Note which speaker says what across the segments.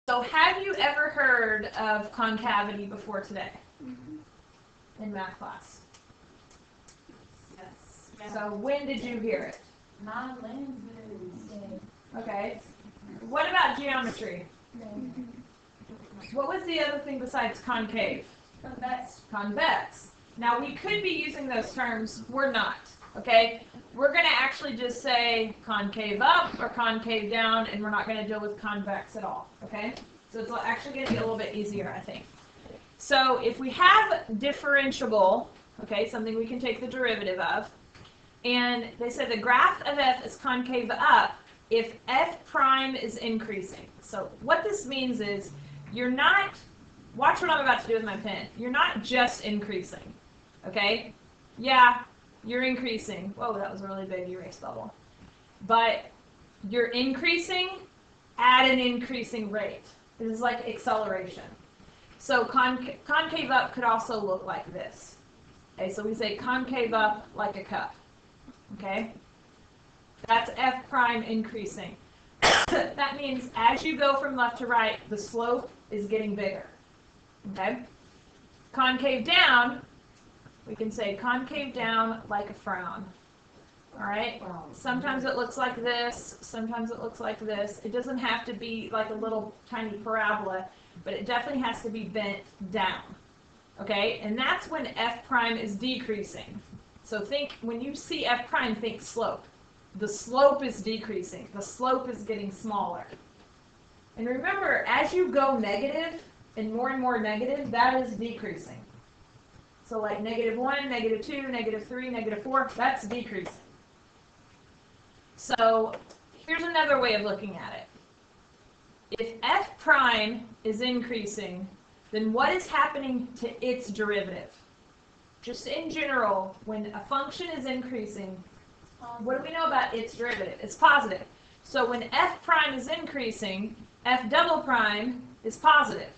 Speaker 1: So have you ever heard of concavity before today? In math class?
Speaker 2: Yes.
Speaker 1: So when did you hear it?
Speaker 2: My lenses.
Speaker 1: Okay. What about geometry? What was the other thing besides concave?
Speaker 2: Convex.
Speaker 1: Convex. Now we could be using those terms, we're not, okay? We're going to actually just say concave up or concave down, and we're not going to deal with convex at all, okay? So it's actually going to be a little bit easier, I think. So if we have differentiable, okay, something we can take the derivative of, and they said the graph of f is concave up if f prime is increasing. So what this means is you're not, watch what I'm about to do with my pen, you're not just increasing, okay? Yeah, you're increasing. Whoa, that was a really big erase bubble. But you're increasing at an increasing rate. This is like acceleration. So concave up could also look like this. Okay, so we say concave up like a cup. Okay? That's f prime increasing. That means as you go from left to right, the slope is getting bigger. Okay? Concave down, we can say concave down like a frown. All right? Sometimes it looks like this, sometimes it looks like this. It doesn't have to be like a little tiny parabola, but it definitely has to be bent down. Okay? And that's when f prime is decreasing. So think, when you see f prime, think slope. The slope is decreasing. The slope is getting smaller. And remember, as you go negative and more negative, that is decreasing. So like -1, -2, -3, -4, that's decreasing. So here's another way of looking at it. If f prime is increasing, then what is happening to its derivative? Just in general, when a function is increasing, what do we know about its derivative? It's positive. So when f prime is increasing, f double prime is positive.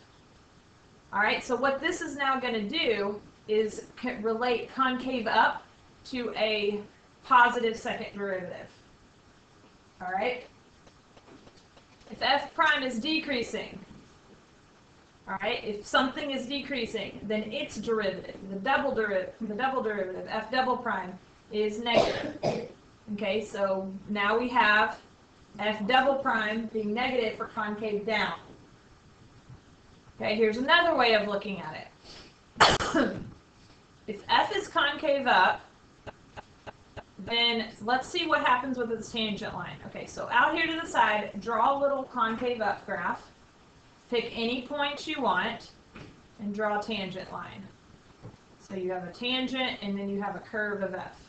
Speaker 1: All right, so what this is now going to do is relate concave up to a positive second derivative. All right? If f prime is decreasing, all right, if something is decreasing, then its derivative, the double derivative, f double prime, is negative. Okay, so now we have f double prime being negative for concave down. Okay, here's another way of looking at it. If f is concave up, then let's see what happens with its tangent line. Okay, so out here to the side, draw a little concave up graph. Pick any point you want and draw a tangent line. So you have a tangent and then you have a curve of f.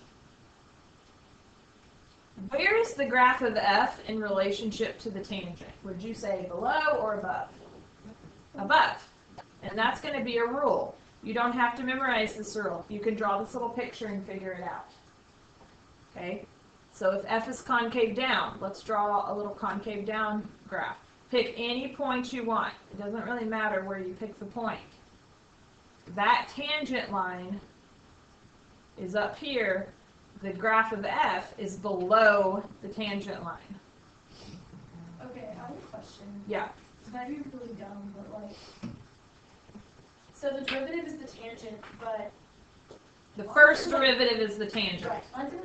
Speaker 1: Where is the graph of f in relationship to the tangent? Would you say below or above? Above. And that's going to be a rule. You don't have to memorize this rule. You can draw this little picture and figure it out. Okay? So if f is concave down, let's draw a little concave down graph. Pick any point you want. It doesn't really matter where you pick the point. That tangent line is up here. The graph of f is below the tangent line.
Speaker 2: Okay, I have a question.
Speaker 1: Yeah.
Speaker 2: It might be really dumb, but like, so the derivative is the tangent, but
Speaker 1: The first derivative is the tangent.
Speaker 2: right, aren't there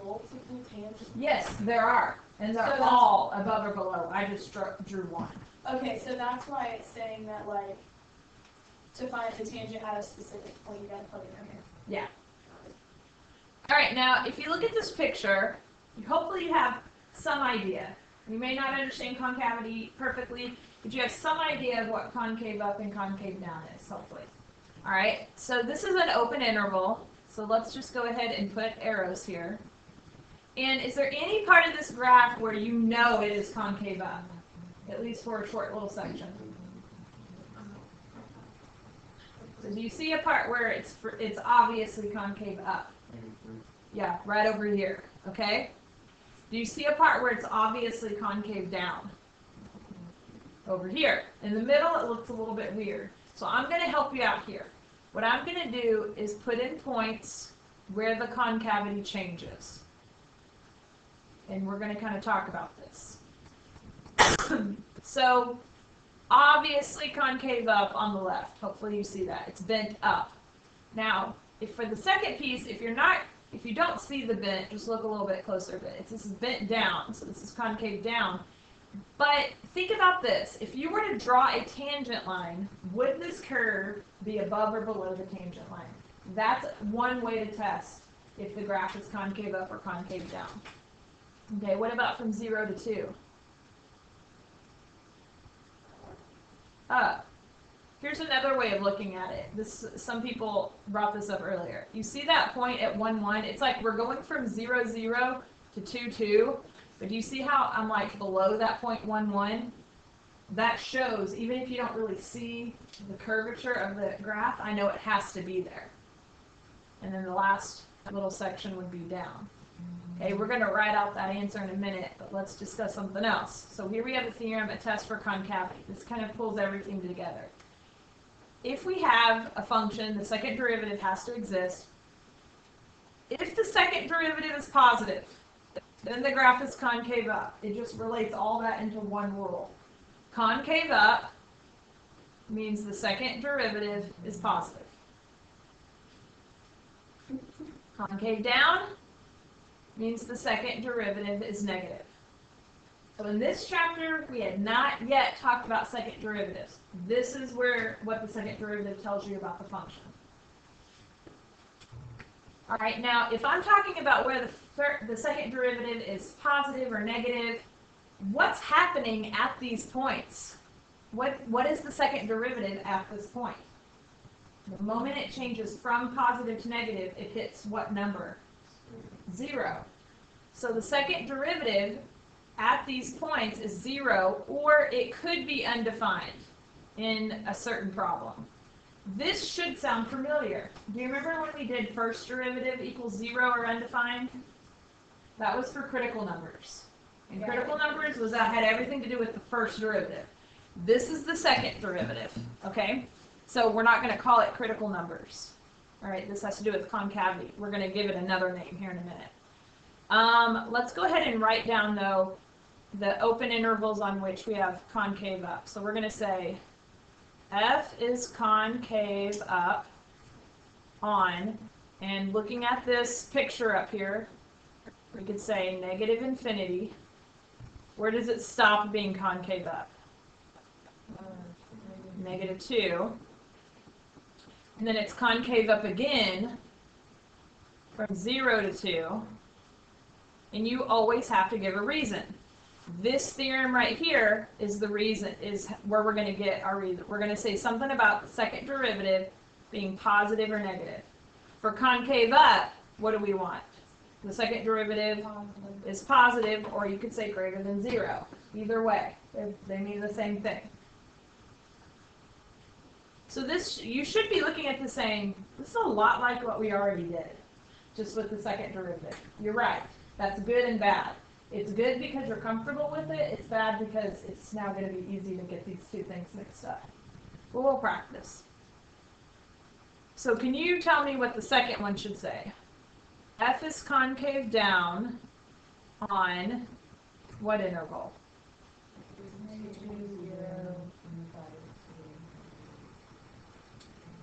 Speaker 2: multiple tangents?
Speaker 1: Yes, there are. And they're
Speaker 2: So
Speaker 1: all above or below. I just drew one.
Speaker 2: Okay, so that's why it's saying that, like, to find the tangent at a specific point, you gotta plug it in here.
Speaker 1: Yeah. All right, now if you look at this picture, hopefully you have some idea. You may not understand concavity perfectly, but you have some idea of what concave up and concave down is, hopefully. All right, so this is an open interval, so let's just go ahead and put arrows here. And is there any part of this graph where you know it is concave up, at least for a short little section? So do you see a part where it's obviously concave up? Yeah, right over here, okay? Do you see a part where it's obviously concave down? Over here. In the middle, it looks a little bit weird. So I'm going to help you out here. What I'm going to do is put in points where the concavity changes. And we're going to kind of talk about this. So obviously concave up on the left. Hopefully you see that. It's bent up. Now, if for the second piece, if you don't see the bent, just look a little bit closer. This is bent down, so this is concave down. But think about this. If you were to draw a tangent line, would this curve be above or below the tangent line? That's one way to test if the graph is concave up or concave down. Okay, what about from 0 to 2? Up. Here's another way of looking at it. Some people brought this up earlier. You see that point at 1, 1? It's like we're going from 0, 0 to 2, 2. But do you see how I'm like below that point 1, 1? That shows, even if you don't really see the curvature of the graph, I know it has to be there. And then the last little section would be down. Okay, we're going to write out that answer in a minute, but let's discuss something else. So here we have a theorem, a test for concavity. This kind of pulls everything together. If we have a function, the second derivative has to exist. If the second derivative is positive, then the graph is concave up. It just relates all that into one rule. Concave up means the second derivative is positive. Concave down means the second derivative is negative. So in this chapter, we had not yet talked about second derivatives. This is what the second derivative tells you about the function. All right, now if I'm talking about where the second derivative is positive or negative, what's happening at these points? What is the second derivative at this point? The moment it changes from positive to negative, it hits what number? 0. So the second derivative at these points is 0, or it could be undefined in a certain problem. This should sound familiar. Do you remember when we did first derivative equals 0 or undefined? That was for critical numbers. And critical numbers had everything to do with the first derivative. This is the second derivative, okay? So we're not going to call it critical numbers. All right, this has to do with concavity. We're going to give it another name here in a minute. Let's go ahead and write down, though, the open intervals on which we have concave up. So we're going to say f is concave up on, and looking at this picture up here, we could say negative infinity. Where does it stop being concave up? Negative 2. And then it's concave up again from 0 to 2. And you always have to give a reason. This theorem right here is the reason, is where we're going to get our reason. We're going to say something about the second derivative being positive or negative. For concave up, what do we want? The second derivative is positive, or you could say greater than 0. Either way, they mean the same thing. So this, you should be looking at this saying, this is a lot like what we already did, just with the second derivative. You're right. That's good and bad. It's good because you're comfortable with it. It's bad because it's now going to be easy to get these two things mixed up. But we'll practice. So can you tell me what the second one should say? F is concave down on what interval?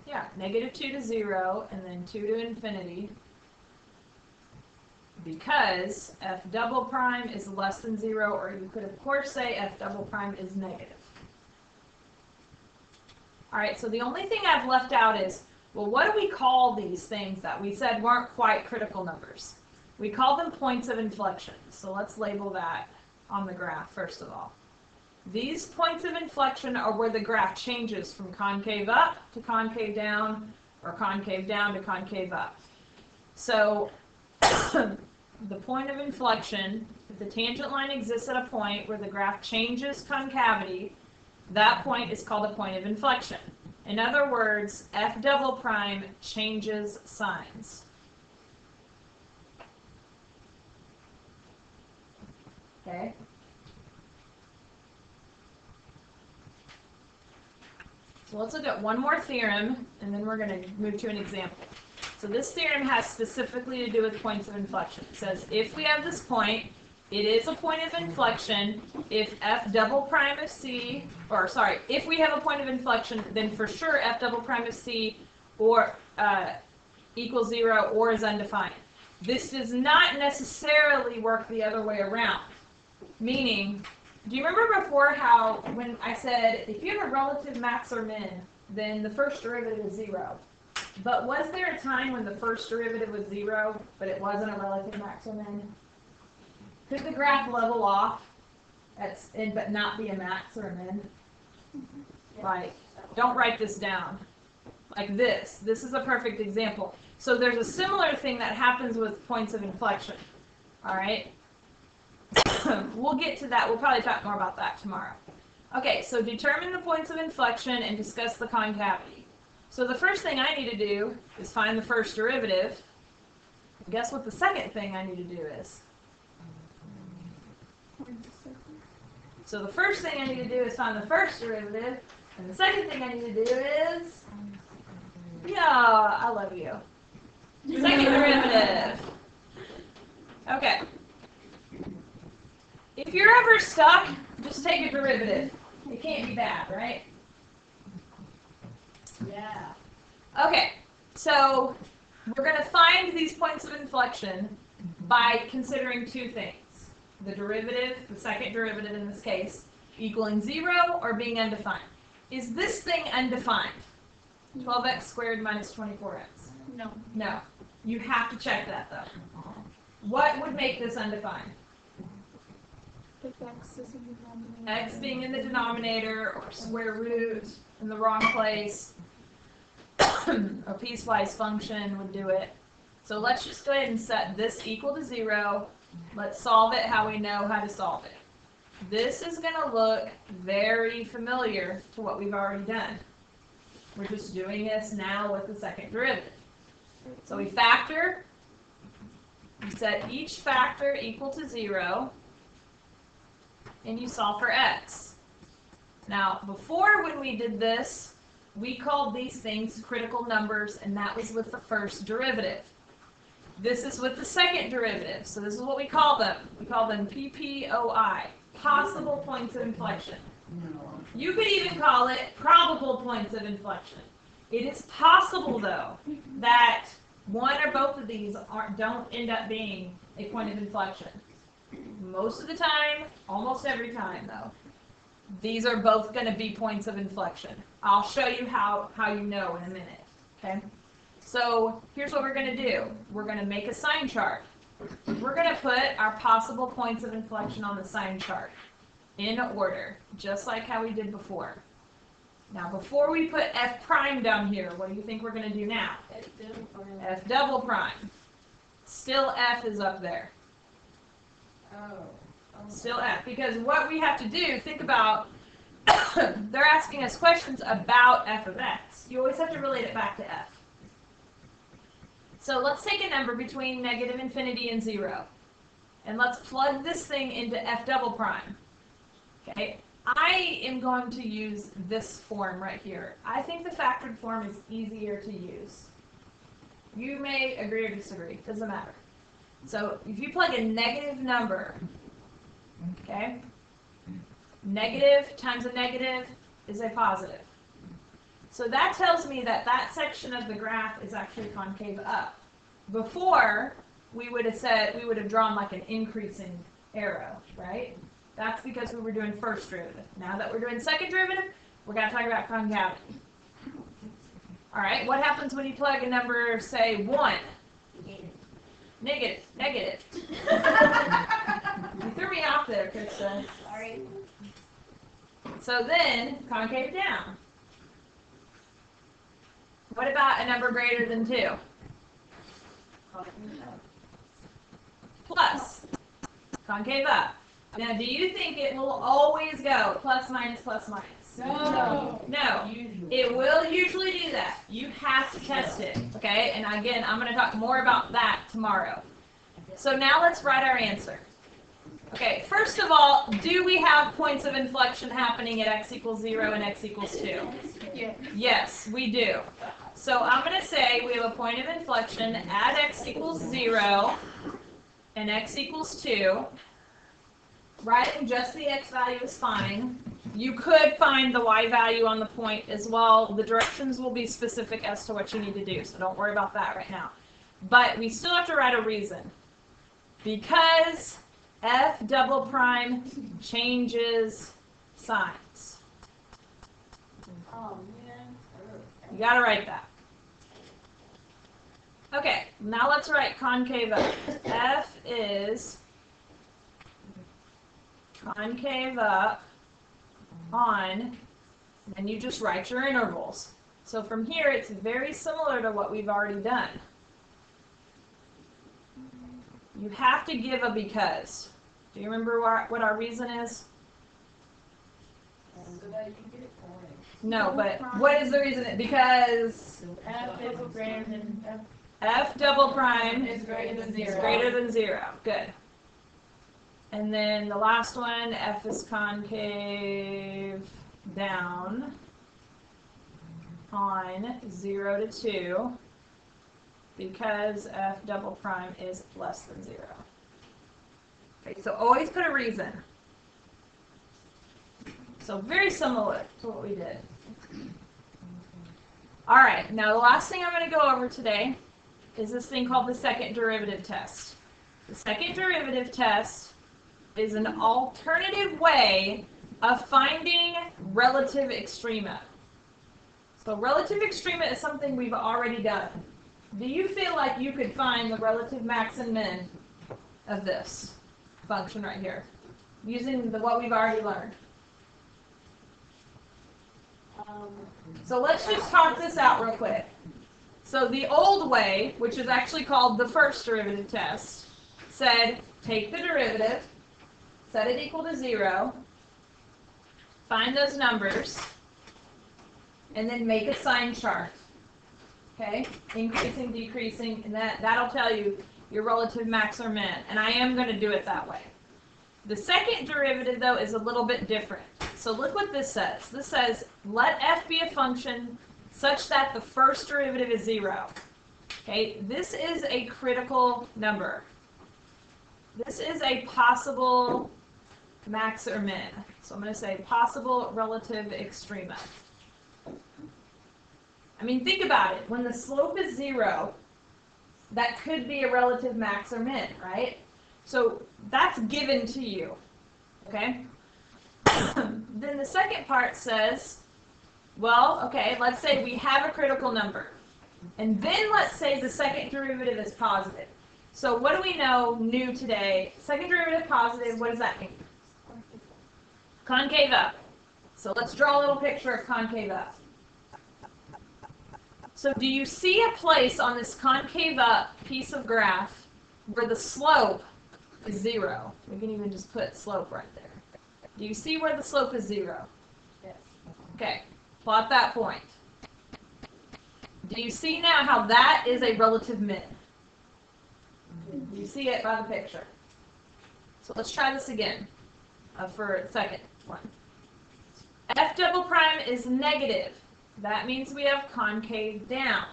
Speaker 1: Yeah, negative 2 to 0, and then 2 to infinity. Because f double prime is less than 0, or you could of course say f double prime is negative. All right, so the only thing I've left out is, well, what do we call these things that we said weren't quite critical numbers? We call them points of inflection. So let's label that on the graph first of all. These points of inflection are where the graph changes from concave up to concave down, or concave down to concave up. So the point of inflection, if the tangent line exists at a point where the graph changes concavity, that point is called a point of inflection. In other words, f double prime changes signs. Okay? So let's look at one more theorem, and then we're going to move to an example. So this theorem has specifically to do with points of inflection. It says if we have this point, it is a point of inflection if f double prime of c, or sorry, if we have a point of inflection, then for sure f double prime of c or equals 0 or is undefined. This does not necessarily work the other way around. Meaning, do you remember before how when I said if you have a relative max or min, then the first derivative is 0. But was there a time when the first derivative was 0, but it wasn't a relative max or min? Could the graph level off but not be a max or a min? Like, don't write this down. Like this. This is a perfect example. So there's a similar thing that happens with points of inflection. All right? We'll get to that. We'll probably talk more about that tomorrow. Okay, so determine the points of inflection and discuss the concavity. So the first thing I need to do is find the first derivative. Guess what the second thing I need to do is? So the first thing I need to do is find the first derivative, and the second thing I need to do is, yeah, I love you. Second derivative. Okay. If you're ever stuck, just take a derivative. It can't be bad, right?
Speaker 2: Yeah.
Speaker 1: Okay, so we're going to find these points of inflection by considering two things. The derivative, the second derivative in this case, equaling 0 or being undefined. Is this thing undefined? 12x squared minus 24x.
Speaker 2: No.
Speaker 1: No. You have to check that though. What would make this undefined?
Speaker 2: If x is in the denominator.
Speaker 1: X being in the denominator or square root in the wrong place. A piecewise function would do it. So let's just go ahead and set this equal to 0. Let's solve it how we know how to solve it. This is going to look very familiar to what we've already done. We're just doing this now with the second derivative. So we factor. We set each factor equal to 0. And you solve for x. Now, before when we did this, we called these things critical numbers, and that was with the first derivative. This is with the second derivative, so this is what we call them. We call them PPOI, possible points of inflection. You could even call it probable points of inflection. It is possible, though, that one or both of these don't end up being a point of inflection. Most of the time, almost every time, though, these are both going to be points of inflection. I'll show you how you know in a minute, okay? So here's what we're going to do. We're going to make a sign chart. We're going to put our possible points of inflection on the sign chart in order, just like how we did before. Now, before we put f prime down here, what do you think we're going to do now? F double prime. Still f is up there.
Speaker 2: Oh.
Speaker 1: Still f, because what we have to do, think about, they're asking us questions about f of x. You always have to relate it back to f. So let's take a number between negative infinity and 0. And let's plug this thing into f double prime. Okay, I am going to use this form right here. I think the factored form is easier to use. You may agree or disagree, doesn't matter. So if you plug a negative number, okay, negative times a negative is a positive. So that tells me that that section of the graph is actually concave up. Before, we would have drawn like an increasing arrow, right? That's because we were doing first derivative. Now that we're doing second derivative, we're going to talk about concavity. All right, what happens when you plug a number, say 1? Negative. Negative. You threw me off there, Krista.
Speaker 2: Sorry.
Speaker 1: So then, concave down. What about a number greater than 2? Plus. Concave up. Now, do you think it will always go plus, minus, plus, minus?
Speaker 2: No.
Speaker 1: No. It will usually do that. You have to test it, okay? And again, I'm going to talk more about that tomorrow. So now let's write our answer. Okay, first of all, do we have points of inflection happening at x equals 0 and x equals 2?
Speaker 2: Yeah.
Speaker 1: Yes, we do. So I'm going to say we have a point of inflection at x equals 0 and x equals 2. writing just the x value is fine. You could find the y value on the point as well. The directions will be specific as to what you need to do, so don't worry about that right now. But we still have to write a reason. Because f double prime changes signs.
Speaker 2: Oh, man.
Speaker 1: You gotta write that. Okay, now let's write concave up. F is concave up on, and you just write your intervals. So from here, it's very similar to what we've already done. You have to give a because. Do you remember what our reason is?
Speaker 2: So that you get it point.
Speaker 1: No, but what is the reason? Because
Speaker 2: F is greater than
Speaker 1: f double prime
Speaker 2: is greater than 0.
Speaker 1: is greater than 0. Good. And then the last one, f is concave down on 0 to 2 because f double prime is less than 0. Okay, so always put a reason. So very similar to what we did. All right, now the last thing I'm going to go over today is this thing called the second derivative test. The second derivative test is an alternative way of finding relative extrema. So relative extrema is something we've already done. Do you feel like you could find the relative max and min of this function right here using what we've already learned? So let's just talk this out real quick. So the old way, which is actually called the first derivative test, said take the derivative, set it equal to 0, find those numbers, and then make a sign chart. Okay? Increasing, decreasing, and that'll tell you your relative max or min. And I am going to do it that way. The second derivative, though, is a little bit different. So look what this says. This says, let f be a function such that the first derivative is 0. Okay? This is a critical number. This is a possible max or min. So I'm going to say possible relative extrema. I mean, think about it. When the slope is 0, that could be a relative max or min, right? So that's given to you, okay? Then the second part says, well, okay, let's say we have a critical number. And then let's say the second derivative is positive. So what do we know new today? Second derivative positive, what does that mean? Concave up. So let's draw a little picture of concave up. So do you see a place on this concave up piece of graph where the slope is 0? We can even just put slope right there. Do you see where the slope is 0?
Speaker 2: Yes.
Speaker 1: Okay, plot that point. Do you see now how that is a relative min? You see it by the picture. So let's try this again for a second one. F double prime is negative. That means we have concave down.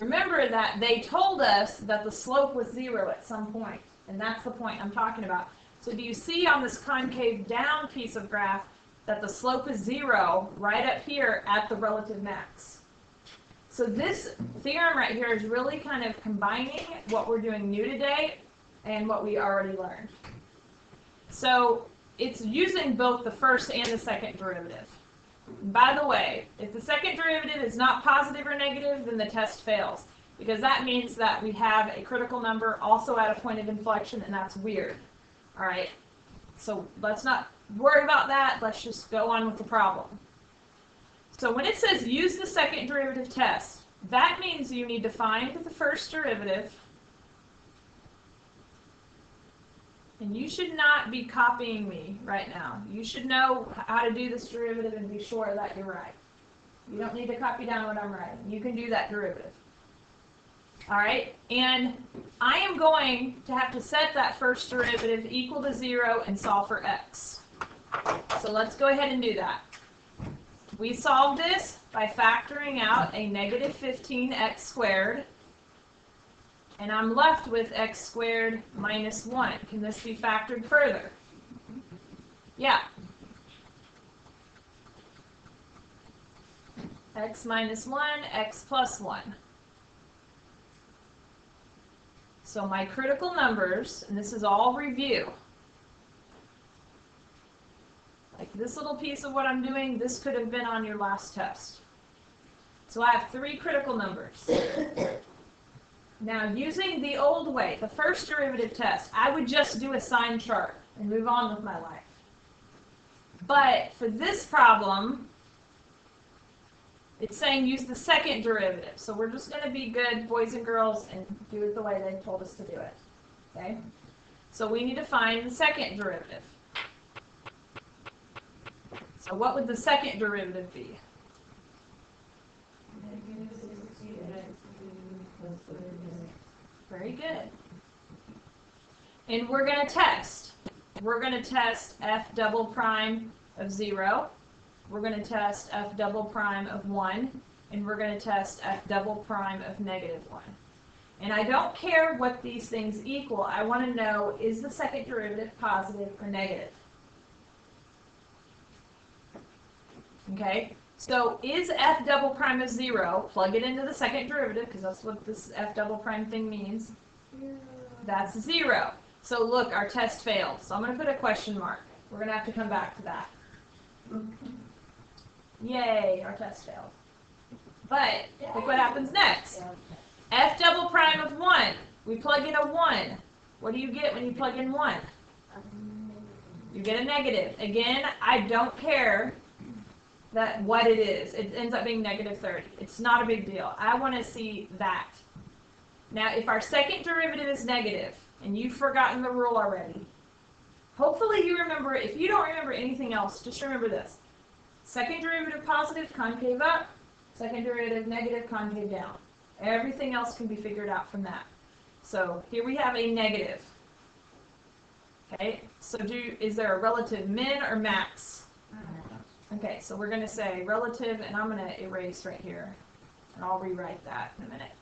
Speaker 1: Remember that they told us that the slope was 0 at some point, and that's the point I'm talking about. So do you see on this concave down piece of graph that the slope is 0 right up here at the relative max? So this theorem right here is really kind of combining what we're doing new today and what we already learned. So it's using both the first and the second derivative. By the way, if the second derivative is not positive or negative, then the test fails, because that means that we have a critical number also at a point of inflection, and that's weird. All right, so let's not worry about that. Let's just go on with the problem. So when it says use the second derivative test, that means you need to find the first derivative. And you should not be copying me right now. You should know how to do this derivative and be sure that you're right. You don't need to copy down what I'm writing. You can do that derivative. All right? And I am going to have to set that first derivative equal to 0 and solve for x. So let's go ahead and do that. We solved this by factoring out a negative 15x squared And I'm left with x squared minus 1. Can this be factored further? Yeah. X minus 1, x plus 1. So my critical numbers, and this is all review. Like this little piece of what I'm doing, this could have been on your last test. So I have 3 critical numbers. Now, using the old way, the first derivative test, I would just do a sign chart and move on with my life. But for this problem, it's saying use the second derivative. So we're just going to be good boys and girls and do it the way they told us to do it. Okay? So we need to find the second derivative. So what would the second derivative be? Very good. And we're going to test. We're going to test f double prime of 0. We're going to test f double prime of 1. And we're going to test f double prime of negative 1. And I don't care what these things equal. I want to know, is the second derivative positive or negative? Okay? So is f double prime of 0, plug it into the second derivative, because that's what this f double prime thing means. That's 0. So look, our test failed. So I'm going to put a question mark. We're going to have to come back to that. Yay, our test failed. But look what happens next. F double prime of 1. We plug in a 1. What do you get when you plug in 1? You get a negative. Again, I don't care that what it is. It ends up being negative 30. It's not a big deal. I want to see that. Now, if our second derivative is negative, and you've forgotten the rule already, hopefully you remember it. If you don't remember anything else, just remember this. Second derivative positive, concave up. Second derivative negative, concave down. Everything else can be figured out from that. So here we have a negative. Okay, so is there a relative min or max? Okay, so we're going to say relative, and I'm going to erase right here, and I'll rewrite that in a minute.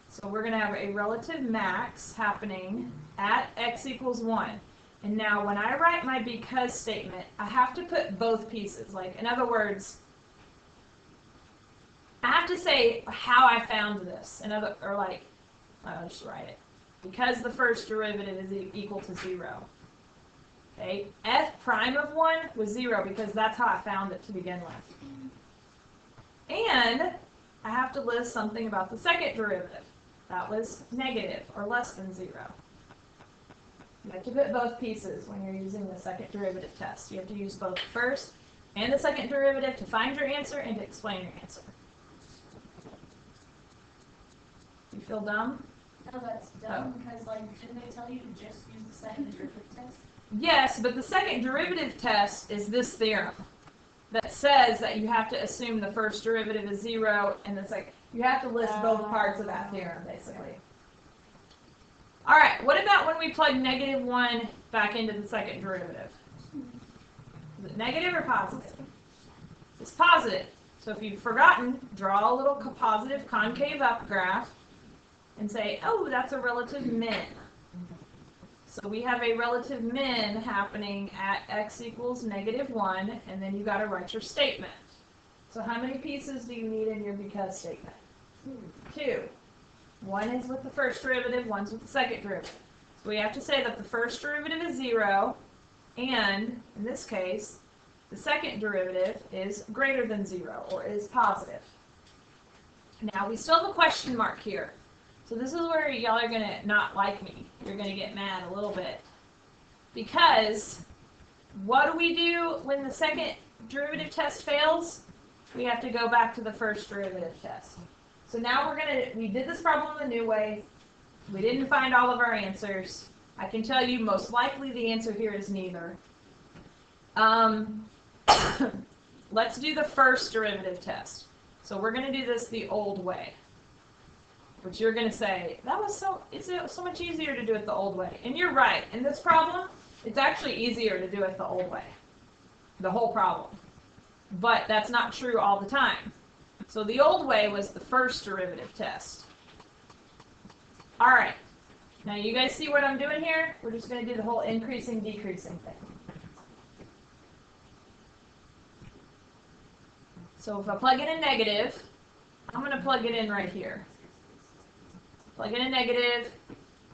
Speaker 1: So we're going to have a relative max happening at x equals 1. And now when I write my because statement, I have to put both pieces. Like, in other words, I have to say how I found this. I'll just write it. Because the first derivative is equal to 0. Okay, f prime of 1 was 0 because that's how I found it to begin with. And I have to list something about the second derivative. That was negative or less than 0. You have to put both pieces when you're using the second derivative test. You have to use both the first and the second derivative to find your answer and to explain your answer. You feel dumb?
Speaker 2: No, that's dumb because, didn't they tell you to just use the second derivative test?
Speaker 1: Yes, but the second derivative test is this theorem that says that you have to assume the first derivative is 0 and the second. You have to list both parts of that theorem, basically. All right, what about when we plug negative 1 back into the second derivative? Is it negative or positive? It's positive. So if you've forgotten, draw a little positive concave up graph and say, oh, that's a relative min. So we have a relative min happening at x equals negative 1, and then you got to write your statement. So how many pieces do you need in your because statement? 2. One is with the first derivative, one's with the second derivative. So we have to say that the first derivative is 0, and in this case, the second derivative is greater than 0, or is positive. Now we still have a question mark here. So this is where y'all are going to not like me. You're going to get mad a little bit. Because what do we do when the second derivative test fails? We have to go back to the first derivative test. So now we did this problem the new way. We didn't find all of our answers. I can tell you most likely the answer here is neither. Let's do the first derivative test. So we're going to do this the old way. But you're going to say, it's so much easier to do it the old way. And you're right. In this problem, it's actually easier to do it the old way. The whole problem. But that's not true all the time. So the old way was the first derivative test. All right. Now you guys see what I'm doing here? We're just going to do the whole increasing, decreasing thing. So if I plug in a negative, I'm going to plug it in right here. Plug in a negative,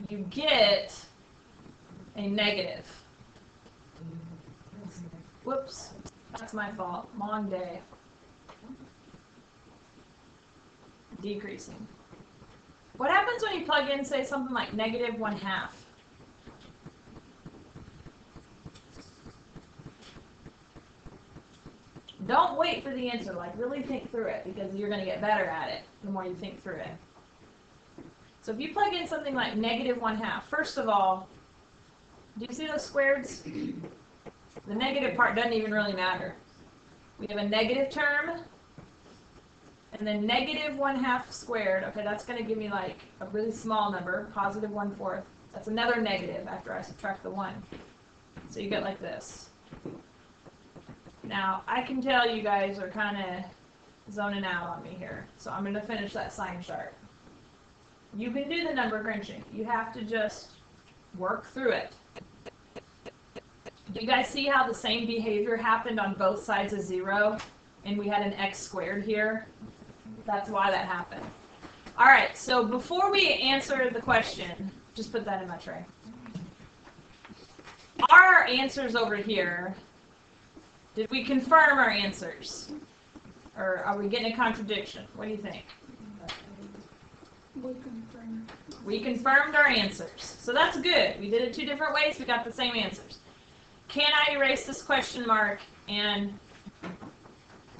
Speaker 1: you get a negative. Whoops, that's my fault. Long day. Decreasing. What happens when you plug in, say, something like -1/2? Don't wait for the answer. Like, really think through it, because you're going to get better at it the more you think through it. So if you plug in something like -1/2, first of all, do you see those squareds? The negative part doesn't even really matter. We have a negative term, and then -1/2 squared. Okay, that's going to give me like a really small number, +1/4. That's another negative after I subtract the 1. So you get like this. Now, I can tell you guys are kind of zoning out on me here, so I'm going to finish that sign chart. You can do the number crunching. You have to just work through it. Do you guys see how the same behavior happened on both sides of 0, and we had an x squared here? That's why that happened. All right, so before we answer the question, just put that in my tray. Our answers over here, did we confirm our answers? Or are we getting a contradiction? What do you think? We confirmed our answers. So that's good. We did it 2 different ways. We got the same answers. Can I erase this question mark and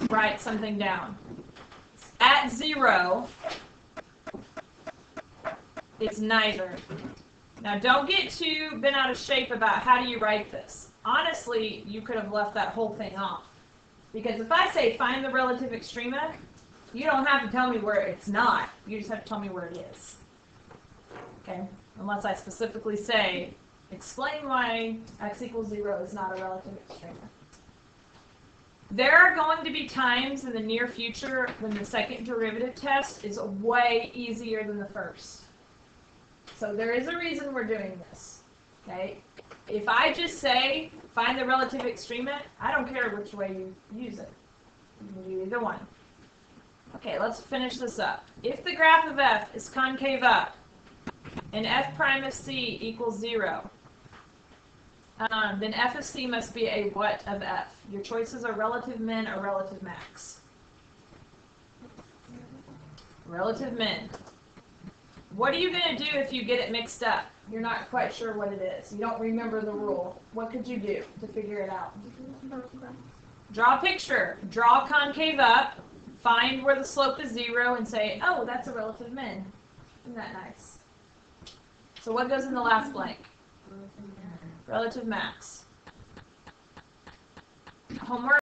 Speaker 1: write something down? At 0, it's neither. Now don't get too bent out of shape about how do you write this. Honestly, you could have left that whole thing off. Because if I say find the relative extrema, you don't have to tell me where it's not. You just have to tell me where it is. Okay? Unless I specifically say, explain why x equals 0 is not a relative extrema. There are going to be times in the near future when the second derivative test is way easier than the first. So there is a reason we're doing this. Okay? If I just say, find the relative extrema, I don't care which way you use it. You can do either one. Okay, let's finish this up. If the graph of f is concave up, and f prime of c equals 0, then f of c must be a what of f? Your choices are relative min or relative max. Relative min. What are you going to do if you get it mixed up? You're not quite sure what it is. You don't remember the rule. What could you do to figure it out? Draw a picture. Draw concave up. Find where the slope is 0 and say, oh, that's a relative min. Isn't that nice? So what goes in the last blank? Relative max. Homework.